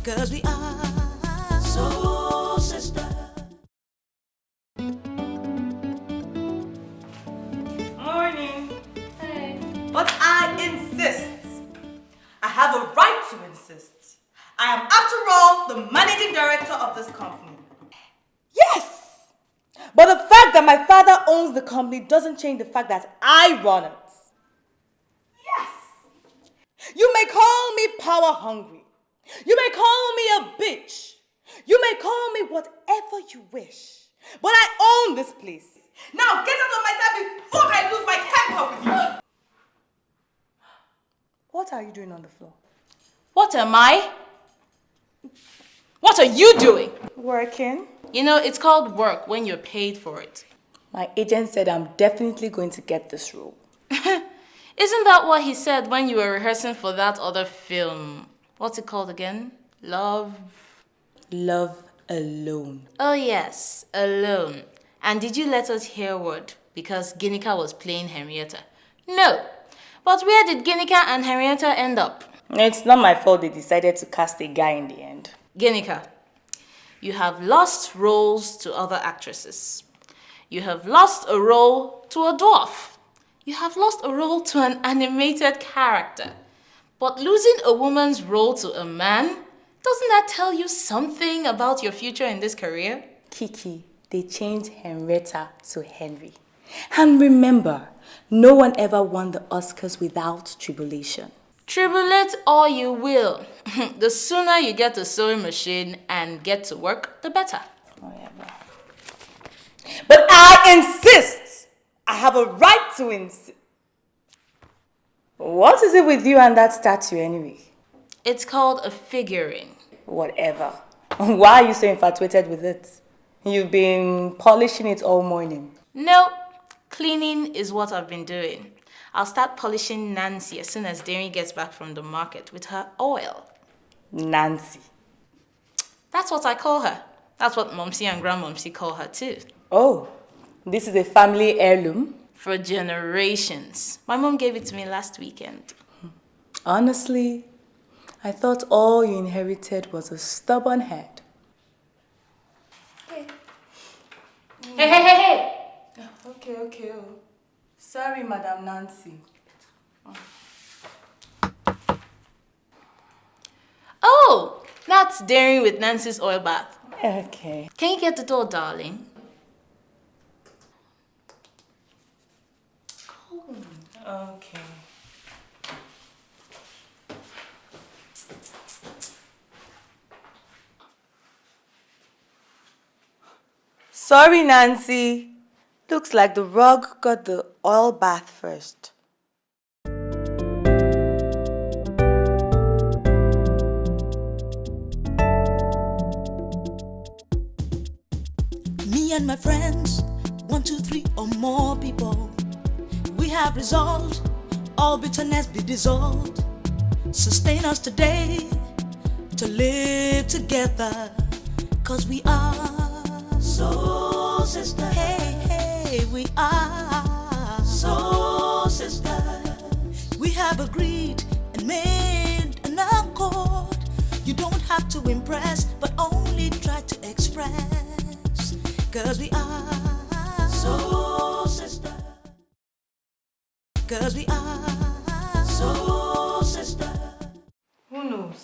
'cause we are soul sisters. Morning. Hey. But I insist. I have a right to insist. I am, after all, the managing director of this company. Yes! But the fact that my father owns the company doesn't change the fact that I run it. Yes! You may call me power hungry. You may call me a bitch. You may call me whatever you wish. But I own this place. Now get out of my sight before I lose my temper with you. What are you doing on the floor? What am I? What are you doing? Working. You know, it's called work when you're paid for it. My agent said I'm definitely going to get this role. Isn't that what he said when you were rehearsing for that other film? What's it called again? Love Alone. Oh yes, Alone. And did you let us hear word? Because Ginika was playing Henrietta. No. But where did Ginika and Henrietta end up? It's not my fault they decided to cast a guy in the end. Ginika, you have lost roles to other actresses. You have lost a role to a dwarf. You have lost a role to an animated character. But losing a woman's role to a man, doesn't that tell you something about your future in this career? Kiki, they changed Henrietta to Henry. And remember, no one ever won the Oscars without tribulation. Tribulate all you will. The sooner you get a sewing machine and get to work, the better. Whatever. But I insist! I have a right to insist. What is it with you and that statue anyway? It's called a figurine. Whatever. Why are you so infatuated with it? You've been polishing it all morning. No, cleaning is what I've been doing. I'll start polishing Nancy as soon as Demi gets back from the market with her oil. Nancy. That's what I call her. That's what Momsy and Grandmomsy call her too. Oh, this is a family heirloom? For generations. My mom gave it to me last weekend. Honestly, I thought all you inherited was a stubborn head. Hey! Okay. Sorry, Madam Nancy. Oh, that's daring with Nancy's oil bath. Okay. Can you get the door, darling? Okay. Sorry, Nancy. Looks like the rug got the oil bath first. Me and my friends, 1, 2, 3 or more people, we have resolved, all bitterness be dissolved. Sustain us today, to live together, 'cause we are soul sisters. Hey, we are soul sisters. We have agreed and made an accord. You don't have to impress, but only try to express, 'cause we are soul sisters. 'Cause we are soul sisters. Who knows?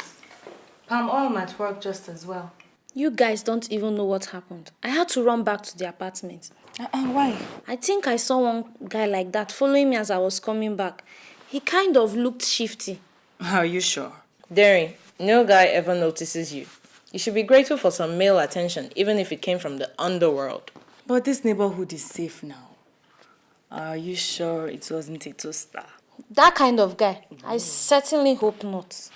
Palm oil might work just as well. You guys don't even know what happened. I had to run back to the apartment. Why? I think I saw one guy like that following me as I was coming back. He kind of looked shifty. Are you sure? Derry, no guy ever notices you. You should be grateful for some male attention, even if it came from the underworld. But this neighborhood is safe now. Are you sure it wasn't a toaster? That kind of guy. I certainly hope not.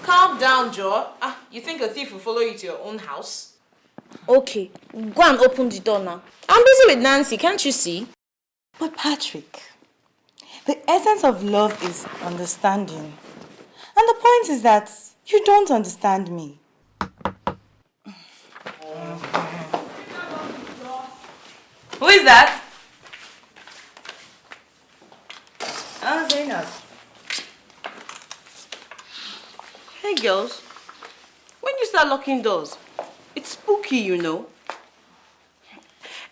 Calm down, Joe. You think a thief will follow you to your own house? Okay, go and open the door now. I'm busy with Nancy, can't you see? But Patrick, the essence of love is understanding. And the point is that you don't understand me. Who is that? Zainab. Hey girls, when you start locking doors, it's spooky, you know.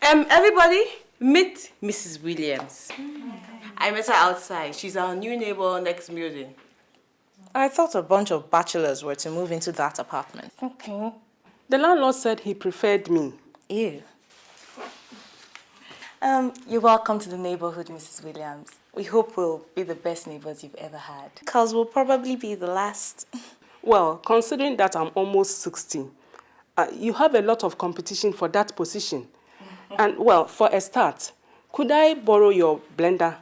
Everybody, meet Mrs. Williams. I met her outside. She's our new neighbor next building. I thought a bunch of bachelors were to move into that apartment. Okay. The landlord said he preferred me. Ew. You're welcome to the neighborhood, Mrs. Williams. We hope we'll be the best neighbors you've ever had. Because we'll probably be the last. Well, considering that I'm almost 60, you have a lot of competition for that position. And, well, for a start, could I borrow your blender?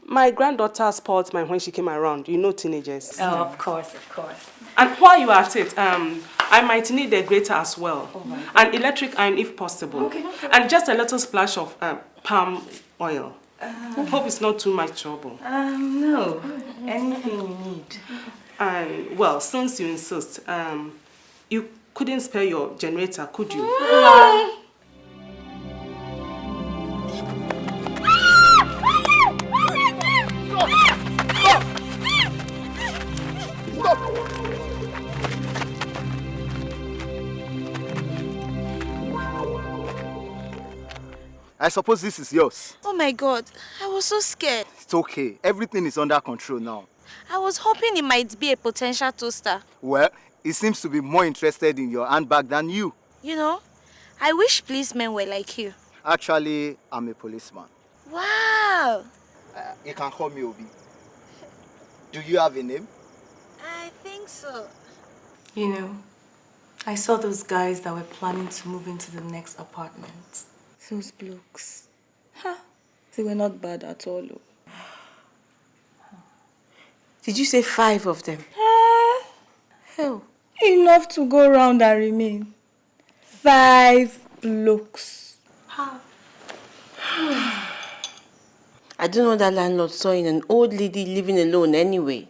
My granddaughter spoiled mine when she came around. You know teenagers. Oh, of course, of course. And while you are at it, I might need a grater as well. An electric iron if possible. Okay. And just a little splash of palm oil. Hope it's not too much trouble. No. Anything you need. And, well, since you insist, you couldn't spare your generator, could you? I suppose this is yours. Oh my God, I was so scared. It's okay. Everything is under control now. I was hoping it might be a potential toaster. Well, he seems to be more interested in your handbag than you. You know, I wish policemen were like you. Actually, I'm a policeman. Wow. You can call me Obi. Do you have a name? I think so. You know, I saw those guys that were planning to move into the next apartment. Those blokes. They were not bad at all. Did you say 5 of them? Hell, enough to go round and remain. 5 blokes. I don't know that landlord saw in an old lady living alone anyway.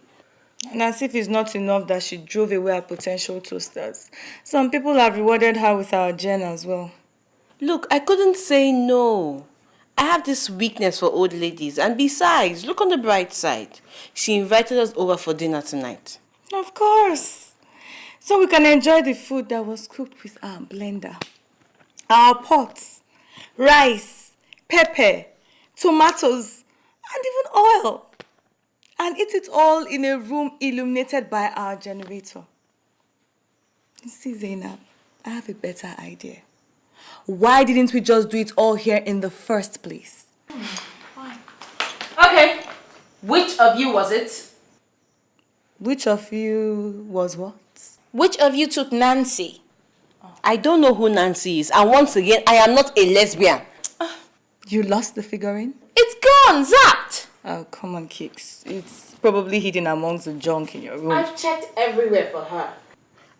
And as if it's not enough that she drove away her potential toasters. Some people have rewarded her with our gen as well. Look, I couldn't say no. I have this weakness for old ladies. And besides, look on the bright side. She invited us over for dinner tonight. Of course. So we can enjoy the food that was cooked with our blender. Our pots, rice, pepper, tomatoes, and even oil. And eat it all in a room illuminated by our generator. You see, Zainab, I have a better idea. Why didn't we just do it all here in the first place? Okay, which of you was it? Which of you was what? Which of you took Nancy? I don't know who Nancy is. And once again, I am not a lesbian. You lost the figurine? It's gone, zapped. Oh, come on, Kicks. It's probably hidden amongst the junk in your room. I've checked everywhere for her.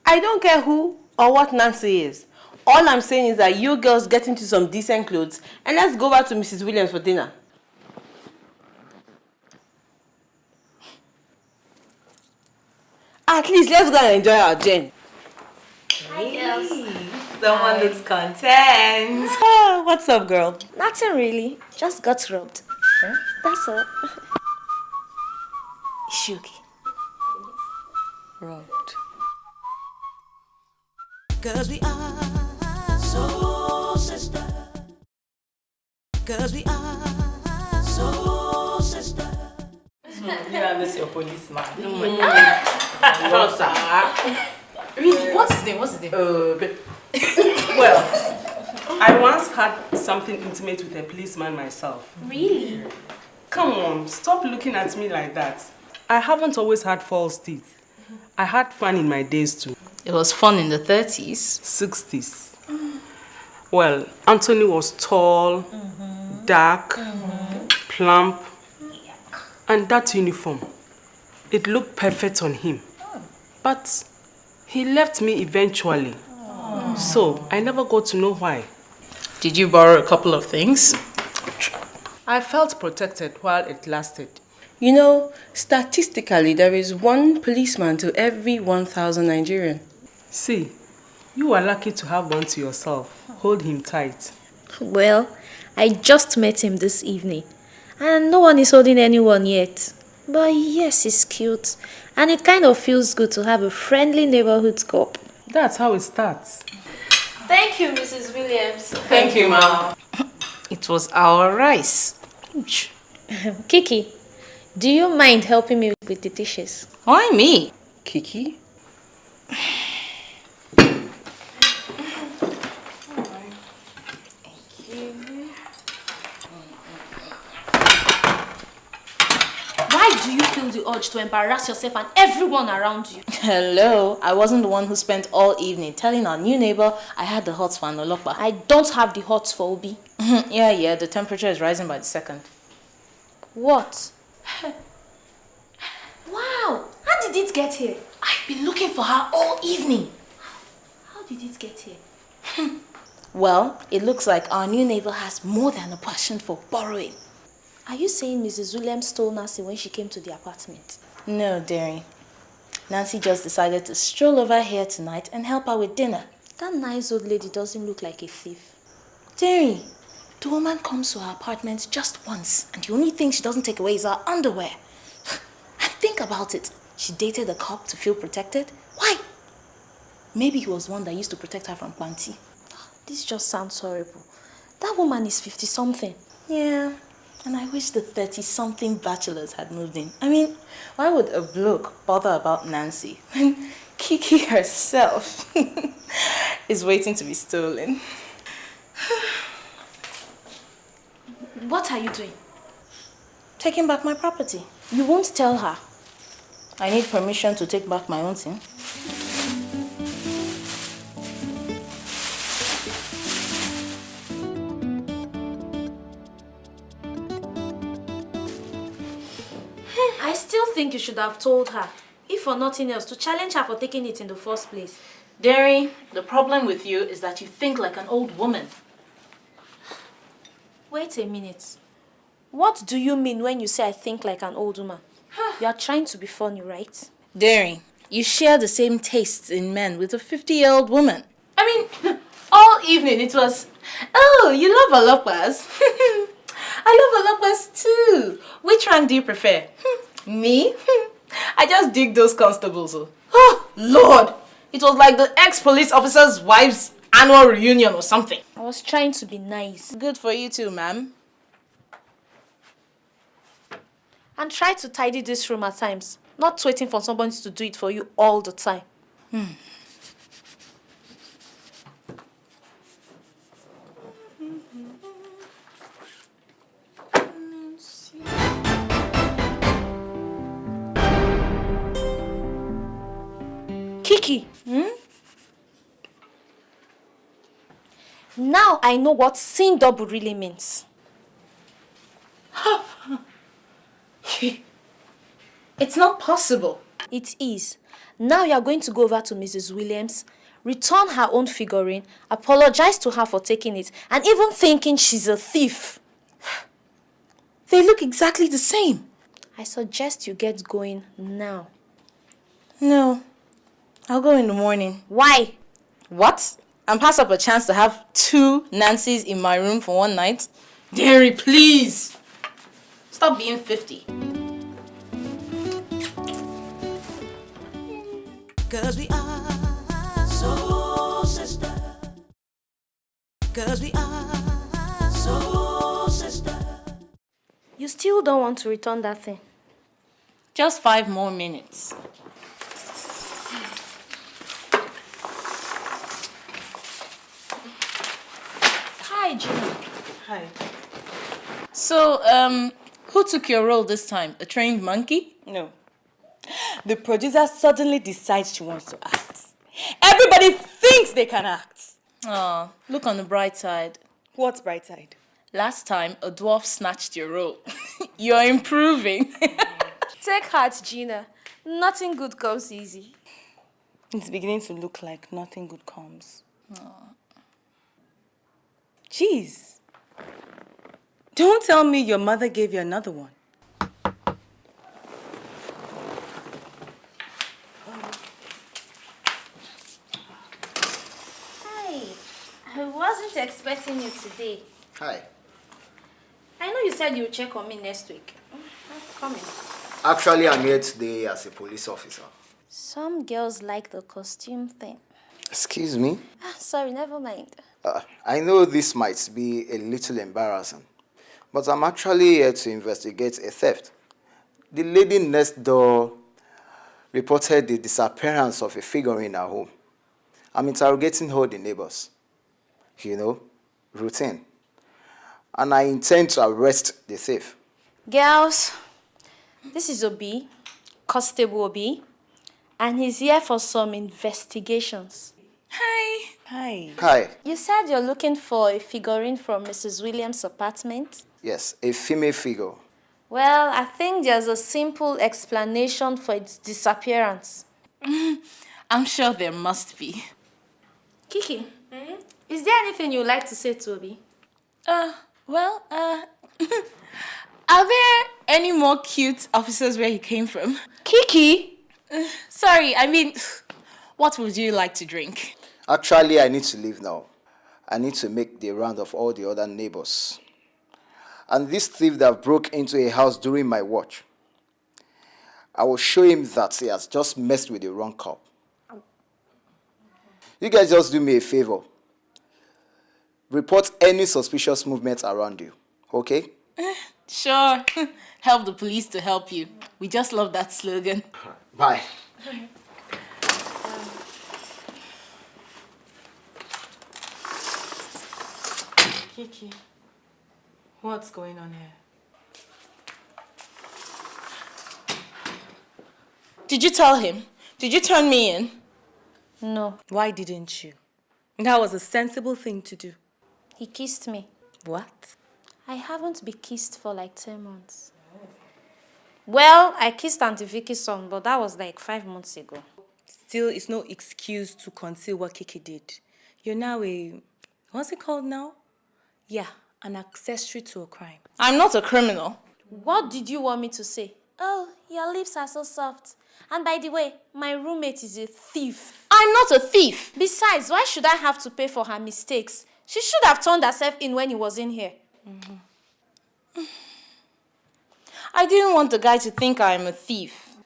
I don't care who or what Nancy is. All I'm saying is that you girls get into some decent clothes and let's go back to Mrs. Williams for dinner. At least let's go and enjoy our gen. Someone looks content. Ah, what's up, girl? Nothing really. Just got rubbed. Huh? That's all. Is she okay? Rubbed. Cause we are so sister. Cause we are so sister. You are miss your policeman. Really? What's his name? Well, I once had something intimate with a policeman myself. Really? Come on, stop looking at me like that. I haven't always had false teeth. I had fun in my days too. It was fun in the 30s. 60s. Well, Anthony was tall, dark, plump, and that uniform. It looked perfect on him. But he left me eventually. So I never got to know why. Did you borrow a couple of things? I felt protected while it lasted. You know, statistically, there is 1 policeman to every 1,000 Nigerians. See, you are lucky to have one to yourself. Hold him tight. Well, I just met him this evening. And no one is holding anyone yet. But yes, it's cute. And it kind of feels good to have a friendly neighborhood cop. That's how it starts. Thank you, Mrs. Williams. Thank you, Mom. It was our rice. Kiki, do you mind helping me with the dishes? Why me? Kiki? Why do you feel the urge to embarrass yourself and everyone around you? Hello, I wasn't the one who spent all evening telling our new neighbor I had the hots for Anolokpa. I don't have the hots for Obi. Yeah, the temperature is rising by the second. What? Wow! How did it get here? I've been looking for her all evening. How did it get here? Well, it looks like our new neighbor has more than a passion for borrowing. Are you saying Mrs. Williams stole Nancy when she came to the apartment? No, dearie. Nancy just decided to stroll over here tonight and help her with dinner. That nice old lady doesn't look like a thief. Dearie, the woman comes to our apartment just once and the only thing she doesn't take away is her underwear. And think about it. She dated a cop to feel protected. Why? Maybe he was one that used to protect her from Panty. This just sounds horrible. That woman is 50-something. Yeah, and I wish the 30-something bachelors had moved in. I mean, why would a bloke bother about Nancy when Kiki herself is waiting to be stolen? What are you doing? Taking back my property. You won't tell her. I need permission to take back my own thing. I still think you should have told her, if for nothing else, to challenge her for taking it in the first place. Dearie, the problem with you is that you think like an old woman. Wait a minute. What do you mean when you say I think like an old woman? You are trying to be funny, right? Dearie, you share the same tastes in men with a 50-year-old woman. I mean, all evening it was, oh, you love Alokpas. I love Alokpas too. Which rank do you prefer? Me? I just dig those constables. Oh, Lord. It was like the ex-police officer's wife's annual reunion or something. I was trying to be nice. Good for you too, ma'am. And try to tidy this room at times. Not waiting for somebody to do it for you all the time. Kiki. Now I know what sin double really means. It's not possible. It is. Now you are going to go over to Mrs. Williams, return her own figurine, apologize to her for taking it, and even thinking she's a thief. They look exactly the same. I suggest you get going now. No, I'll go in the morning. Why? What? And pass up a chance to have 2 Nancys in my room for one night? Dearie, please. Stop being 50. 'Cause we are so sister. 'Cause we are so sister. You still don't want to return that thing? Just 5 more minutes. Hi, Gina. Hi. So, who took your role this time? A trained monkey? No. The producer suddenly decides she wants to act. Everybody thinks they can act. Oh, look on the bright side. What's bright side? Last time, a dwarf snatched your role. You're improving. Take heart, Gina. Nothing good comes easy. It's beginning to look like nothing good comes. Jeez. Don't tell me your mother gave you another one. Hi. I wasn't expecting you today. Hi. I know you said you'll check on me next week. Come in. Actually, I'm here today as a police officer. Some girls like the costume thing. Excuse me? Sorry, never mind. I know this might be a little embarrassing, but I'm actually here to investigate a theft. The lady next door reported the disappearance of a figurine at home. I'm interrogating all the neighbors. You know, routine. And I intend to arrest the thief. Girls, this is Obi, Constable Obi, and he's here for some investigations. Hi. Hi. Hi. You said you're looking for a figurine from Mrs. Williams' apartment? Yes, a female figure. Well, I think there's a simple explanation for its disappearance. I'm sure there must be. Kiki, is there anything you'd like to say to Obi? Are there any more cute officers where you came from? Kiki? Sorry, I mean, what would you like to drink? Actually, I need to leave now. I need to make the round of all the other neighbors. And this thief that broke into a house during my watch, I will show him that he has just messed with the wrong cop. You guys just do me a favor. Report any suspicious movements around you, okay? Sure. Help the police to help you. We just love that slogan. Bye. Kiki, what's going on here? Did you tell him? Did you turn me in? No, Why didn't you? That was a sensible thing to do. he kissed me. What? I haven't been kissed for like 10 months. Well, I kissed Auntie Vicky's son, but that was like 5 months ago. Still, it's no excuse to conceal what Kiki did. You're now what's it called now? Yeah, an accessory to a crime. I'm not a criminal. What did you want me to say? Oh, your lips are so soft. And by the way, my roommate is a thief. I'm not a thief. Besides, why should I have to pay for her mistakes? She should have turned herself in when he was in here. I didn't want the guy to think I'm a thief.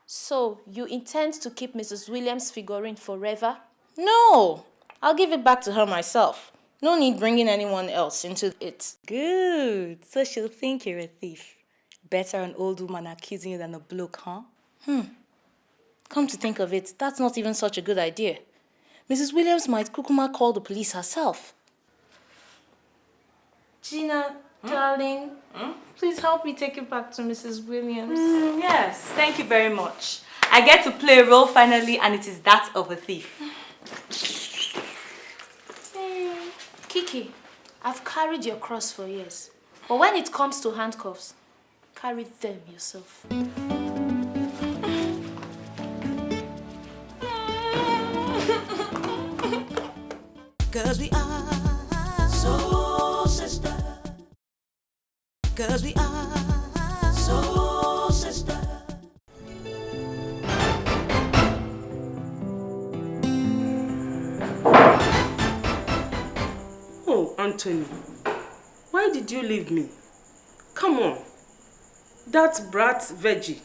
So, you intend to keep Mrs. Williams' figurine forever? No, I'll give it back to her myself. No need bringing anyone else into it. Good. So she'll think you're a thief. Better an old woman accusing you than a bloke, huh? Come to think of it, that's not even such a good idea. Mrs. Williams might kukuma call the police herself. Gina, darling, please help me take it back to Mrs. Williams. Yes, thank you very much. I get to play a role finally, and it is that of a thief. Kiki, I've carried your cross for years. But when it comes to handcuffs, carry them yourself. Cause we are so sister. Cause we are so sister. Oh, Anthony, why did you leave me? Come on. That brat veggie,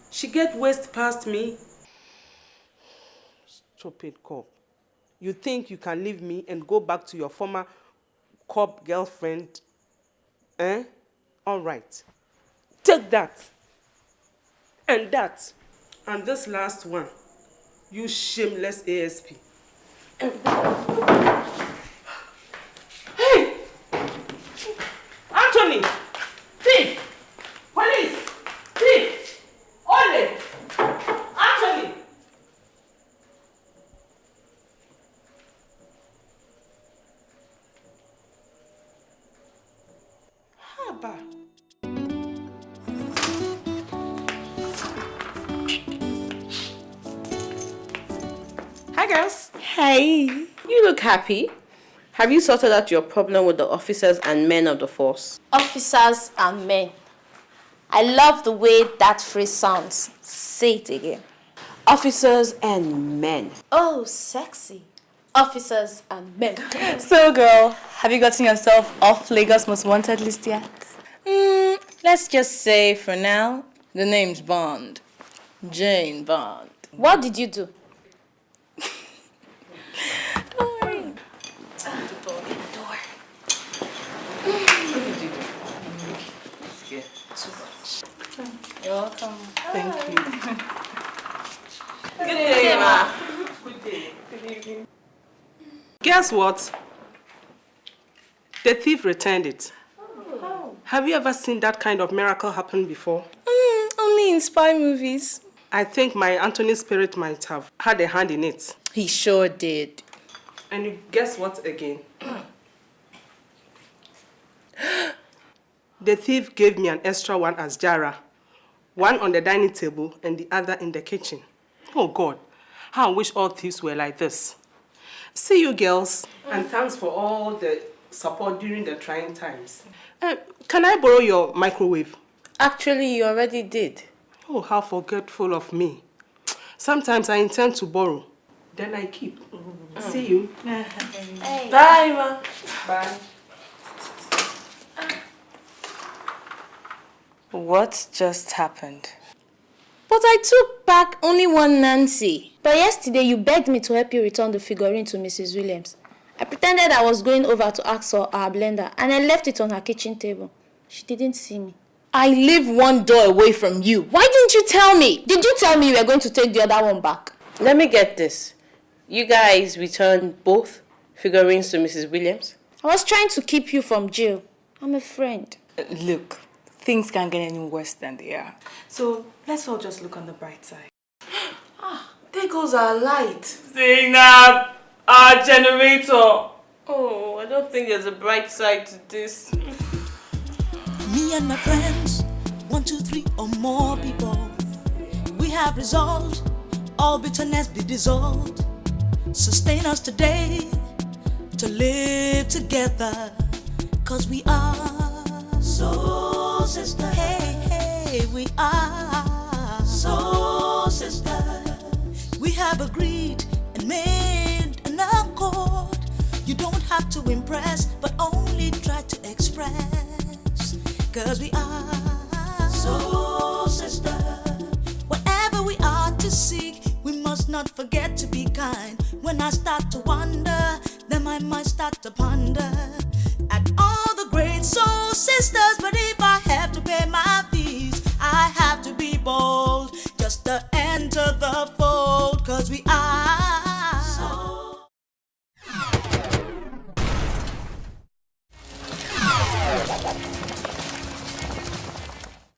she get waist past me. Stupid cop. You think you can leave me and go back to your former cop girlfriend? Eh? All right. Take that. And that. And this last one. You shameless ASP. Hey! Anthony! Thief! Police! Thief! Ole! Anthony! Haba. Hi, girls. Hey, you look happy. Have you sorted out your problem with the officers and men of the force? Officers and men. I love the way that phrase sounds. Say it again. Officers and men. Oh, sexy. Officers and men. So, girl, have you gotten yourself off Lagos Most Wanted list yet? Let's just say, for now, The name's Bond. Jane Bond. What did you do? You're welcome. Thank you. Good day, Ma. Good day. Good evening. Guess what? The thief returned it. Oh. Have you ever seen that kind of miracle happen before? Only in spy movies. I think my Anthony spirit might have had a hand in it. He sure did. And you guess what again? The thief gave me an extra one as Jara. One on the dining table and the other in the kitchen. Oh God, how I wish all thieves were like this. See you girls, and thanks for all the support during the trying times. Can I borrow your microwave? Actually, you already did. Oh, how forgetful of me. Sometimes I intend to borrow, then I keep. See you. Hey. Bye, Ma. Bye. What just happened? But I took back only one Nancy. But yesterday you begged me to help you return the figurine to Mrs. Williams. I pretended I was going over to ask for our blender and I left it on her kitchen table. She didn't see me. I live one door away from you. Why didn't you tell me? Did you tell me you were going to take the other one back? Let me get this. You guys returned both figurines to Mrs. Williams? I was trying to keep you from jail. I'm a friend. Look, things can't get any worse than they are. So let's all just look on the bright side. There goes our light. Zainab, our generator. Oh, I don't think there's a bright side to this. Me and my friends, 1, 2, 3 or more people, we have resolved, all bitterness be dissolved. Sustain us today, to live together, 'cause we are soul sisters. Hey, we are soul sisters. We have agreed and made an accord. You don't have to impress, but only try to express. 'Cause we are soul sisters. Whatever we are to seek, we must not forget to be kind. When I start to wonder, then my mind start to ponder at all the great soul sisters. But if I have to pay my fees, I have to be bold just to enter the fold. 'Cause we are